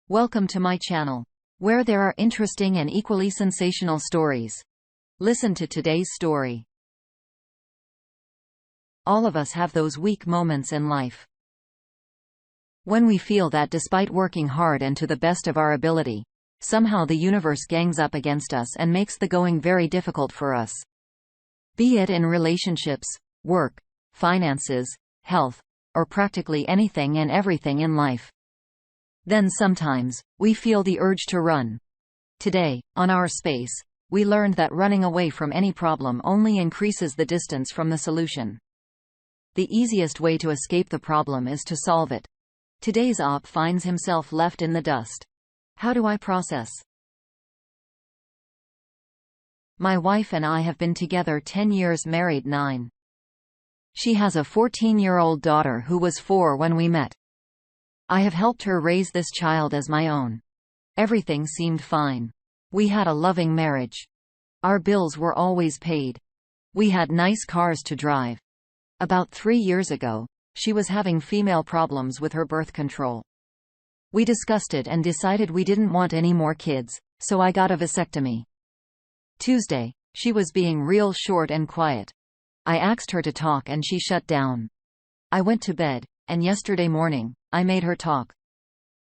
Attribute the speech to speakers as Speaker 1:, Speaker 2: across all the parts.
Speaker 1: Welcome to my channel, where there are interesting and equally sensational stories. Listen to today's story. All of us have those weak moments in life. When we feel that despite working hard and to the best of our ability, somehow the universe gangs up against us and makes the going very difficult for us. Be it in relationships, work, finances, health, or practically anything and everything in life. Then sometimes, we feel the urge to run. Today, on our space, we learned that running away from any problem only increases the distance from the solution. The easiest way to escape the problem is to solve it. Today's op finds himself left in the dust. How do I process? My wife and I have been together 10 years, married 9. She has a 14-year-old daughter who was 4 when we met. I have helped her raise this child as my own. Everything seemed fine. We had a loving marriage. Our bills were always paid. We had nice cars to drive. About 3 years ago, she was having female problems with her birth control. We discussed it and decided we didn't want any more kids, so I got a vasectomy. Tuesday, she was being real short and quiet. I asked her to talk and she shut down. I went to bed, and yesterday morning, I made her talk.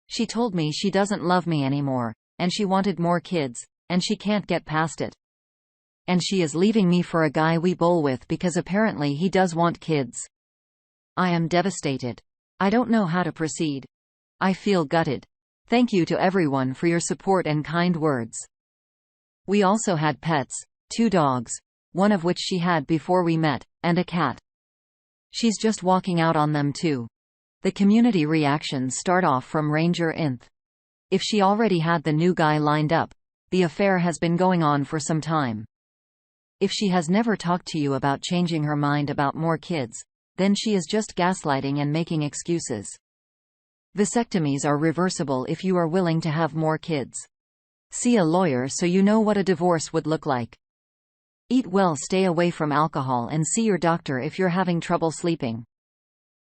Speaker 1: She told me she doesn't love me anymore, and she wanted more kids, and she can't get past it. And she is leaving me for a guy we bowl with because apparently he does want kids. I am devastated. I don't know how to proceed. I feel gutted. Thank you to everyone for your support and kind words. We also had pets, 2 dogs, one of which she had before we met, and a cat. She's just walking out on them too. The community reactions start off from Ranger Inth. If she already had the new guy lined up, the affair has been going on for some time. If she has never talked to you about changing her mind about more kids, then she is just gaslighting and making excuses. Vasectomies are reversible if you are willing to have more kids. See a lawyer so you know what a divorce would look like. Eat well, stay away from alcohol, and see your doctor if you're having trouble sleeping.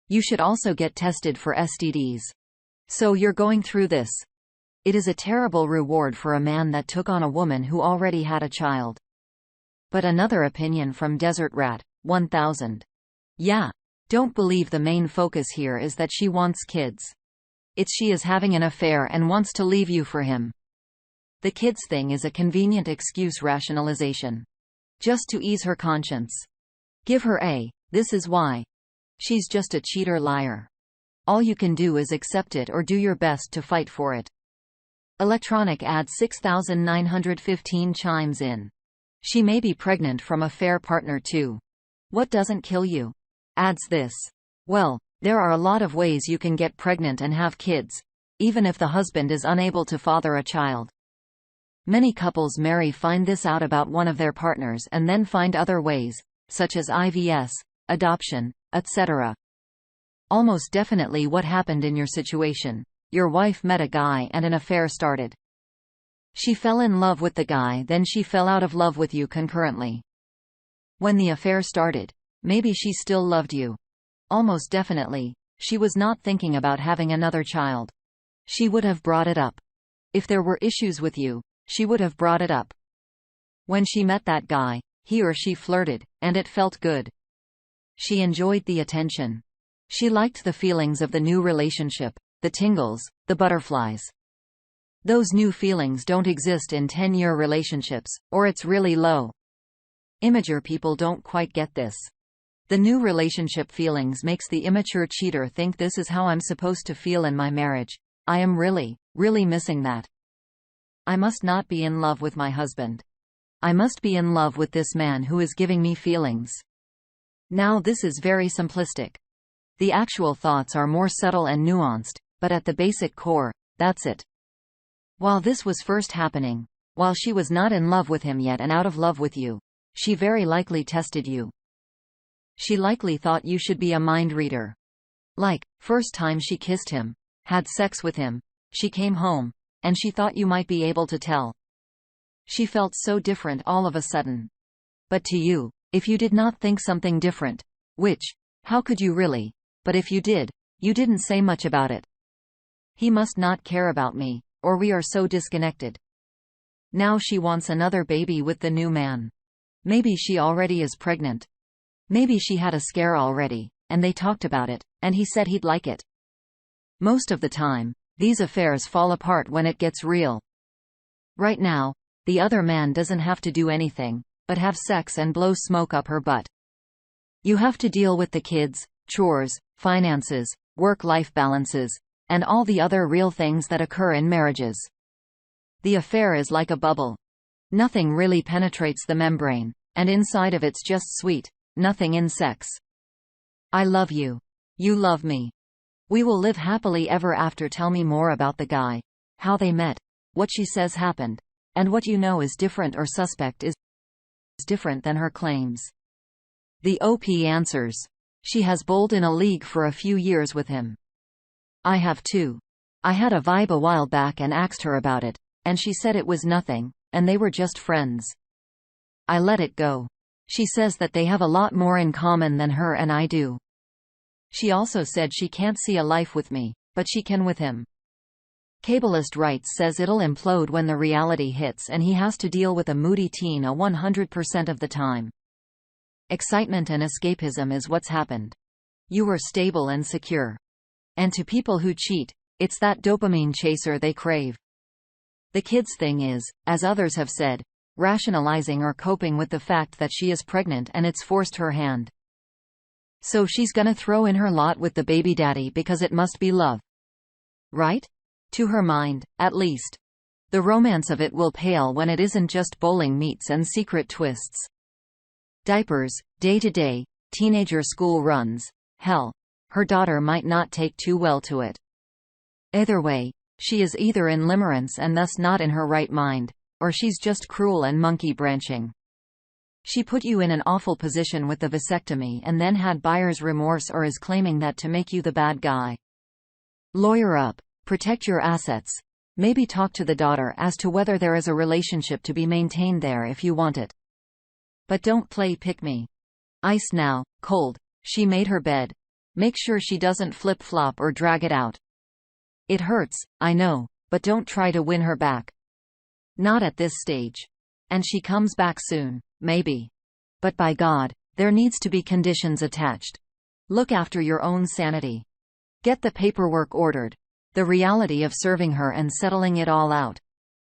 Speaker 1: You should also get tested for STDs. So you're going through this. It is a terrible reward for a man that took on a woman who already had a child. But another opinion from Desert Rat, 1000. Yeah. Don't believe the main focus here is that she wants kids. It's she is having an affair and wants to leave you for him. The kids thing is a convenient excuse rationalization. Just to ease her conscience. Give her a, this is why. She's just a cheater liar. All you can do is accept it or do your best to fight for it. Electronic ad 6915 chimes in. She may be pregnant from a fair partner too. What doesn't kill you? Adds this. Well, there are a lot of ways you can get pregnant and have kids, even if the husband is unable to father a child. Many couples find this out about one of their partners and then find other ways, such as IVF, adoption, etc. Almost definitely what happened in your situation. Your wife met a guy and an affair started. She fell in love with the guy, then she fell out of love with you concurrently. When the affair started, maybe she still loved you. Almost definitely, she was not thinking about having another child. She would have brought it up. If there were issues with you, she would have brought it up. When she met that guy, he or she flirted, and it felt good. She enjoyed the attention. She liked the feelings of the new relationship, the tingles, the butterflies. Those new feelings don't exist in 10-year relationships, or it's really low. Immature people don't quite get this. The new relationship feelings makes the immature cheater think this is how I'm supposed to feel in my marriage. I am really, really missing that. I must not be in love with my husband. I must be in love with this man who is giving me feelings. Now this is very simplistic. The actual thoughts are more subtle and nuanced, but at the basic core, that's it. While this was first happening, while she was not in love with him yet and out of love with you, she very likely tested you. She likely thought you should be a mind reader. Like, first time she kissed him, had sex with him, she came home, and she thought you might be able to tell. She felt so different all of a sudden. But to you, if you did not think something different, which, how could you really? But if you did, you didn't say much about it. He must not care about me, or we are so disconnected. Now she wants another baby with the new man. Maybe she already is pregnant. Maybe she had a scare already, and they talked about it, and he said he'd like it. Most of the time, these affairs fall apart when it gets real. Right now, the other man doesn't have to do anything, but have sex and blow smoke up her butt. You have to deal with the kids, chores, finances, work-life balances, and all the other real things that occur in marriages. The affair is like a bubble. Nothing really penetrates the membrane, and inside of it's just sweet, nothing in sex. I love you. You love me. We will live happily ever after. Tell me more about the guy. How they met. What she says happened. And what you know is different or suspect is different than her claims. The OP answers. She has bowled in a league for a few years with him. I have too. I had a vibe a while back and asked her about it, and she said it was nothing, and they were just friends. I let it go. She says that they have a lot more in common than her and I do. She also said she can't see a life with me, but she can with him. Kabbalist writes says it'll implode when the reality hits and he has to deal with a moody teen 100% of the time. Excitement and escapism is what's happened. You were stable and secure. And to people who cheat, it's that dopamine chaser they crave. The kids thing is, as others have said, rationalizing or coping with the fact that she is pregnant and it's forced her hand. So she's gonna throw in her lot with the baby daddy because it must be love. Right? To her mind, at least. The romance of it will pale when it isn't just bowling meets and secret twists. Diapers, day-to-day, teenager school runs. Hell, her daughter might not take too well to it. Either way, she is either in limerence and thus not in her right mind, or she's just cruel and monkey branching. She put you in an awful position with the vasectomy and then had buyer's remorse or is claiming that to make you the bad guy. Lawyer up, protect your assets. Maybe talk to the daughter as to whether there is a relationship to be maintained there if you want it. But don't play pick-me. Ice now, cold. She made her bed. Make sure she doesn't flip-flop or drag it out. It hurts, I know, but don't try to win her back. Not at this stage. And she comes back soon, maybe. But by God, there needs to be conditions attached. Look after your own sanity. Get the paperwork ordered. The reality of serving her and settling it all out.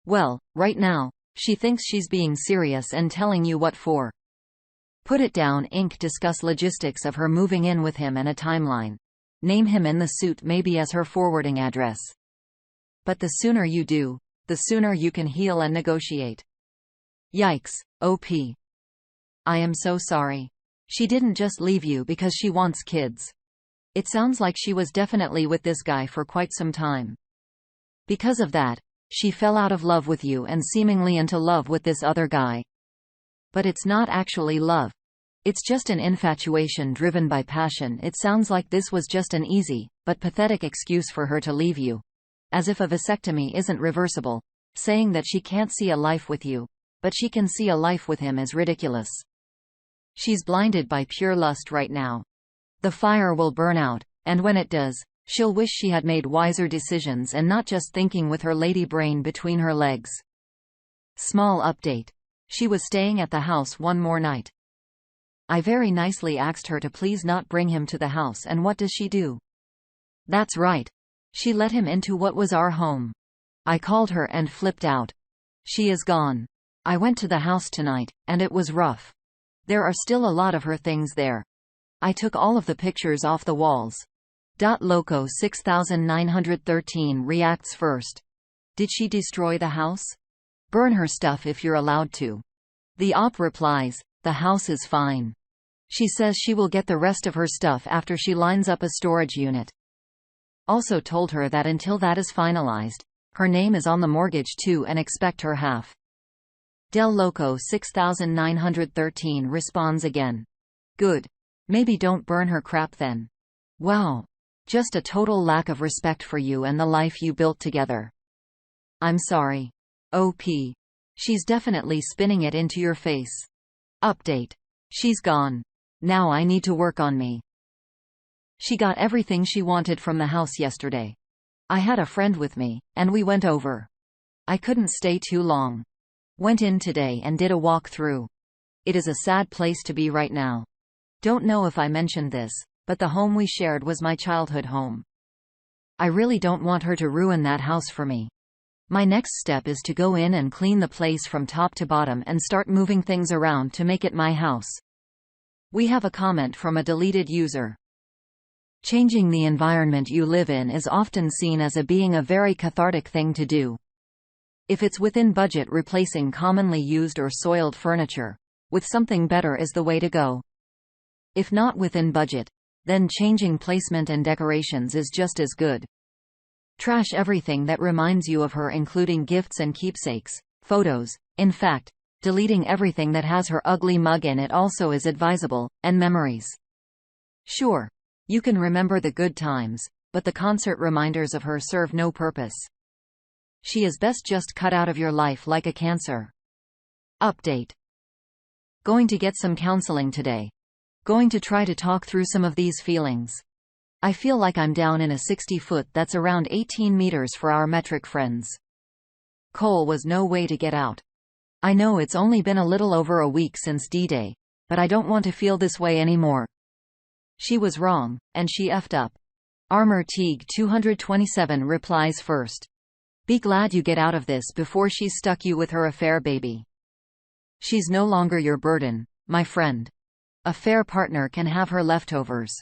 Speaker 1: Well, right now, she thinks she's being serious and telling you what for. Put it down. Discuss logistics of her moving in with him and a timeline. Name him in the suit maybe as her forwarding address. But the sooner you do, the sooner you can heal and negotiate. Yikes, OP. I am so sorry. She didn't just leave you because she wants kids. It sounds like she was definitely with this guy for quite some time. Because of that, she fell out of love with you and seemingly into love with this other guy. But it's not actually love. It's just an infatuation driven by passion. It sounds like this was just an easy, but pathetic excuse for her to leave you. As if a vasectomy isn't reversible. Saying that she can't see a life with you, but she can see a life with him is ridiculous. She's blinded by pure lust right now. The fire will burn out, and when it does, she'll wish she had made wiser decisions and not just thinking with her lady brain between her legs. Small update. She was staying at the house one more night. I very nicely asked her to please not bring him to the house, and what does she do? That's right. She let him into what was our home. I called her and flipped out. She is gone. I went to the house tonight, and it was rough. There are still a lot of her things there. I took all of the pictures off the walls. Loco 6913 reacts first. Did she destroy the house? Burn her stuff if you're allowed to. The op replies, the house is fine. She says she will get the rest of her stuff after she lines up a storage unit. Also told her that until that is finalized, her name is on the mortgage too and expect her half. Del Loco 6913 responds again. Good. Maybe don't burn her crap then. Wow. Just a total lack of respect for you and the life you built together. I'm sorry. OP. She's definitely spinning it into your face. Update. She's gone. Now I need to work on me. She got everything she wanted from the house yesterday. I had a friend with me, and we went over. I couldn't stay too long. Went in today and did a walk through. It is a sad place to be right now. Don't know if I mentioned this, but the home we shared was my childhood home. I really don't want her to ruin that house for me. My next step is to go in and clean the place from top to bottom and start moving things around to make it my house. We have a comment from a deleted user. Changing the environment you live in is often seen as being a very cathartic thing to do. If it's within budget, replacing commonly used or soiled furniture with something better is the way to go. If not within budget, then changing placement and decorations is just as good. Trash everything that reminds you of her, including gifts and keepsakes, photos. In fact, deleting everything that has her ugly mug in it also is advisable, and memories. Sure, you can remember the good times, but the concert reminders of her serve no purpose. She is best just cut out of your life like a cancer. Update. Going to get some counseling today. Going to try to talk through some of these feelings. I feel like I'm down in a 60-foot that's around 18 meters for our metric friends. Coal was no way to get out. I know it's only been a little over a week since D-Day, but I don't want to feel this way anymore. She was wrong, and she effed up. Armor Teague 227 replies first. Be glad you get out of this before she's stuck you with her affair, baby. She's no longer your burden, my friend. A fair partner can have her leftovers.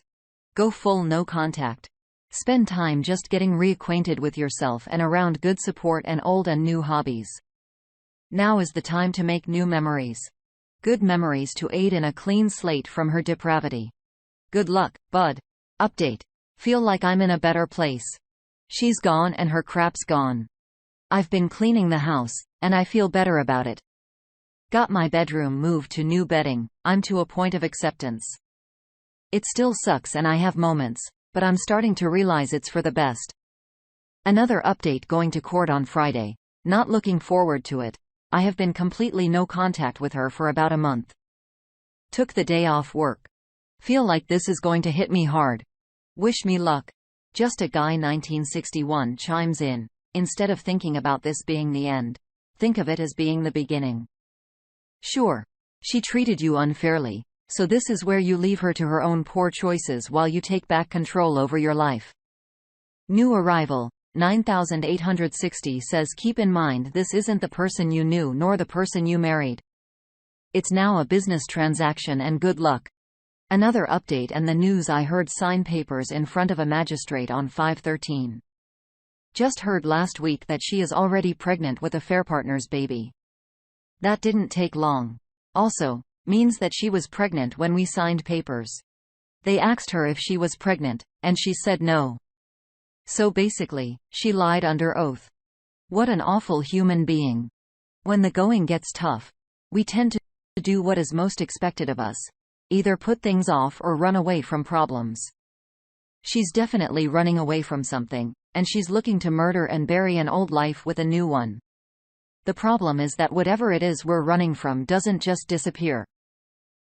Speaker 1: Go full no contact. Spend time just getting reacquainted with yourself and around good support and old and new hobbies. Now is the time to make new memories. Good memories to aid in a clean slate from her depravity. Good luck, bud. Update. Feel like I'm in a better place. She's gone and her crap's gone. I've been cleaning the house, and I feel better about it. Got my bedroom moved to new bedding. I'm to a point of acceptance. It still sucks and I have moments, but I'm starting to realize it's for the best. Another update, going to court on Friday. Not looking forward to it. I have been completely no contact with her for about a month. Took the day off work. Feel like this is going to hit me hard. Wish me luck. Just a guy 1961 chimes in. Instead of thinking about this being the end, think of it as being the beginning. Sure. She treated you unfairly. So this is where you leave her to her own poor choices while you take back control over your life. New arrival, 9860 says keep in mind this isn't the person you knew nor the person you married. It's now a business transaction and good luck. Another update and the news I heard: sign papers in front of a magistrate on 5/13. Just heard last week that she is already pregnant with a fair partner's baby. That didn't take long. Also, means that she was pregnant when we signed papers. They asked her if she was pregnant, and she said no. So basically, she lied under oath. What an awful human being. When the going gets tough, we tend to do what is most expected of us. Either put things off or run away from problems. She's definitely running away from something, and she's looking to murder and bury an old life with a new one. The problem is that whatever it is we're running from doesn't just disappear.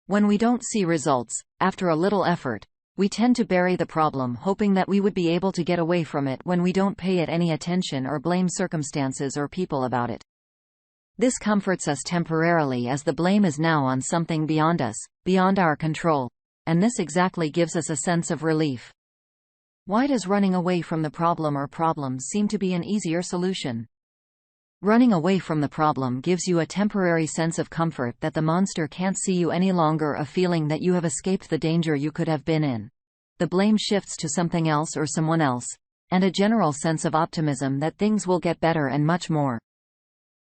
Speaker 1: When we don't see results, after a little effort, we tend to bury the problem, hoping that we would be able to get away from it when we don't pay it any attention or blame circumstances or people about it. This comforts us temporarily, as the blame is now on something beyond us, beyond our control, and this exactly gives us a sense of relief. Why does running away from the problem or problems seem to be an easier solution? Running away from the problem gives you a temporary sense of comfort that the monster can't see you any longer, a feeling that you have escaped the danger you could have been in. The blame shifts to something else or someone else, and a general sense of optimism that things will get better and much more.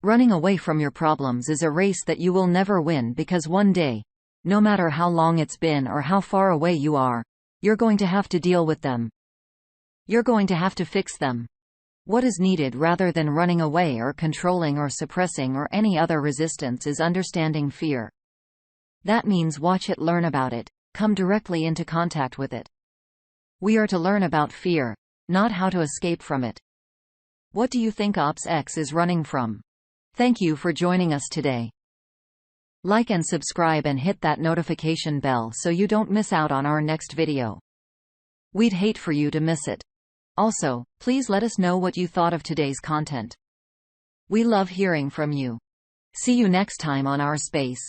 Speaker 1: Running away from your problems is a race that you will never win, because one day, no matter how long it's been or how far away you are, you're going to have to deal with them. You're going to have to fix them. What is needed, rather than running away or controlling or suppressing or any other resistance, is understanding fear. That means watch it, learn about it, come directly into contact with it. We are to learn about fear, not how to escape from it. What do you think Ops X is running from? Thank you for joining us today. Like and subscribe and hit that notification bell so you don't miss out on our next video. We'd hate for you to miss it. Also, please let us know what you thought of today's content. We love hearing from you. See you next time on our space.